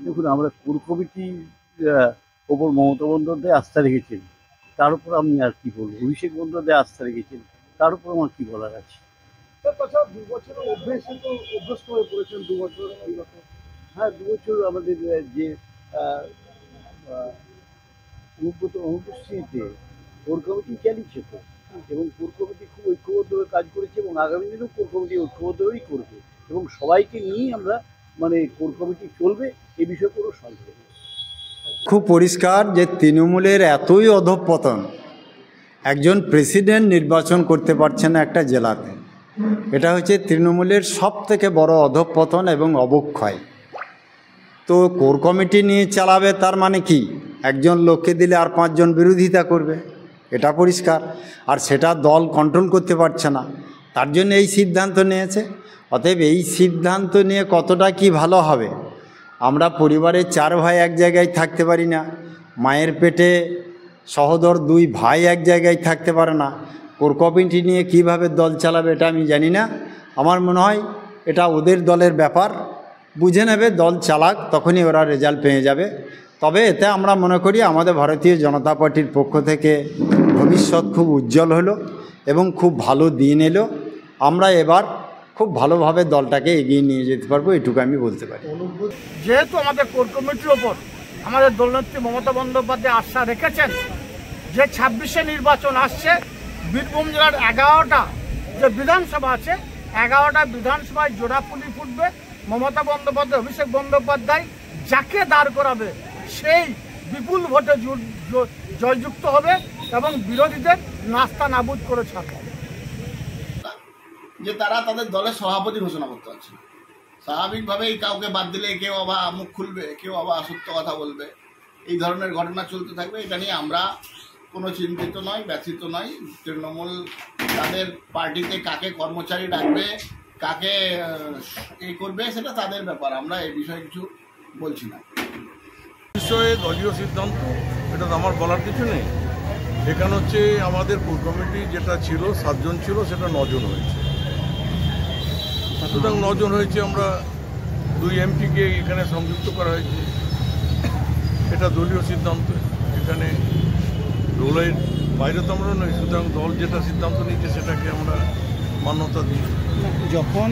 দেখুন, আমরা কোর কমিটির ওপর মমতা বন্দ্যোপাধ্যায় আস্থা রেখেছেন, তার উপর আমি আর কি বলবো। অভিষেক বন্দ্যোপাধ্যায় আস্থা রেখেছেন, তার উপর আমার কি বলার আছে। তাছাড়া 2 বছরের অভ্যস্ত হয়ে পড়েছেন 2 বছর বিগত। হ্যাঁ, 2 বছর আমাদের যে অনুপস্থিতিতে কোর কমিটি চালিয়েছে তো, এবং কোর কমিটি খুব ঐক্যবদ্ধভাবে কাজ করেছে, এবং আগামী দিনেও কোর কমিটি ঐক্যবদ্ধভাবেই করবে, এবং সবাইকে নিয়েই আমরা কোর কমিটি চলবে, এ বিষয়ে কোনো সন্দেহ নেই। খুব পরিষ্কার যে তৃণমূলের এতই অধঃপতন, একজন প্রেসিডেন্ট নির্বাচন করতে পারছে না একটা জেলাতে। এটা হচ্ছে তৃণমূলের সবথেকে বড় অধঃপতন এবং অবক্ষয়। তো কোর কমিটি নিয়ে চালাবে, তার মানে কি একজন লোককে দিলে আর 5 জন বিরোধিতা করবে, এটা পরিষ্কার। আর সেটা দল কন্ট্রোল করতে পারছে না, তার জন্য এই সিদ্ধান্ত নিয়েছে। অতএব এই সিদ্ধান্ত নিয়ে কতটা কি ভালো হবে, আমরা পরিবারের 4 ভাই এক জায়গায় থাকতে পারি না, মায়ের পেটে সহোদর 2 ভাই এক জায়গায় থাকতে পারে না। কোর কমিটি নিয়ে কীভাবে দল চালাবে এটা আমি জানি না। আমার মনে হয় এটা ওদের দলের ব্যাপার, বুঝে নেবে, দল চালাক, তখনই ওরা রেজাল্ট পেয়ে যাবে। তবে এতে আমরা মনে করি আমাদের ভারতীয় জনতা পার্টির পক্ষ থেকে ভবিষ্যৎ খুব উজ্জ্বল হলো এবং খুব ভালো দিন এলো। আমরা এবার খুব ভালোভাবে দলটাকে এগিয়ে নিয়ে যেতে পারবো, এটুকু আমি বলতে পারি। যেহেতু আমাদের কোর কমিটির ওপর আমাদের দলনেত্রী মমতা বন্দ্যোপাধ্যায় আস্থা রেখেছেন, যে 26শে নির্বাচন আসছে, বীরভূম জেলার 11টা যে বিধানসভা আছে, 11টা বিধানসভায় জোড়াফুলি ফুটবে। মমতা বন্দ্যোপাধ্যায়, অভিষেক বন্দ্যোপাধ্যায় যাকে দাঁড় করাবে সেই বিপুল ভোটে জয়যুক্ত হবে এবং বিরোধীদের নাস্তা নাবুদ করে ছাড়বে। যে তারা তাদের দলের সভাপতি ঘোষণা করতে পারছে না। স্বাভাবিকভাবেই কাউকে বাদ দিলে কেউ আবার মুখ খুলবে, কেউ আবার সত্য কথা বলবে, এই ধরনের ঘটনা চলতে থাকবে। এটা নিয়ে আমরা কোনো চিন্তিত নয়, ব্যথিত নয়। তৃণমূল তাদের পার্টিতে কাকে কর্মচারী রাখবে, কাকে এই করবে, সেটা তাদের ব্যাপার, আমরা এই বিষয়ে কিছু বলছি না। বিষয়ে দলীয় সিদ্ধান্ত, এটা তো আমার বলার কিছু নেই। এখানে হচ্ছে আমাদের কোর কমিটি যেটা ছিল 7 জন ছিল, সেটা 9 জন হয়েছে। সুতরাং 9 জন হয়েছে, আমরা 2 এমপিকে এখানে সংযুক্ত করা হয়েছে, এটা দলীয় সিদ্ধান্ত। এখানে দলের বাইরে তো আমরা নই, সুতরাং দল যেটা সিদ্ধান্ত নিচ্ছে সেটাকে আমরা মান্যতা দিই। যখন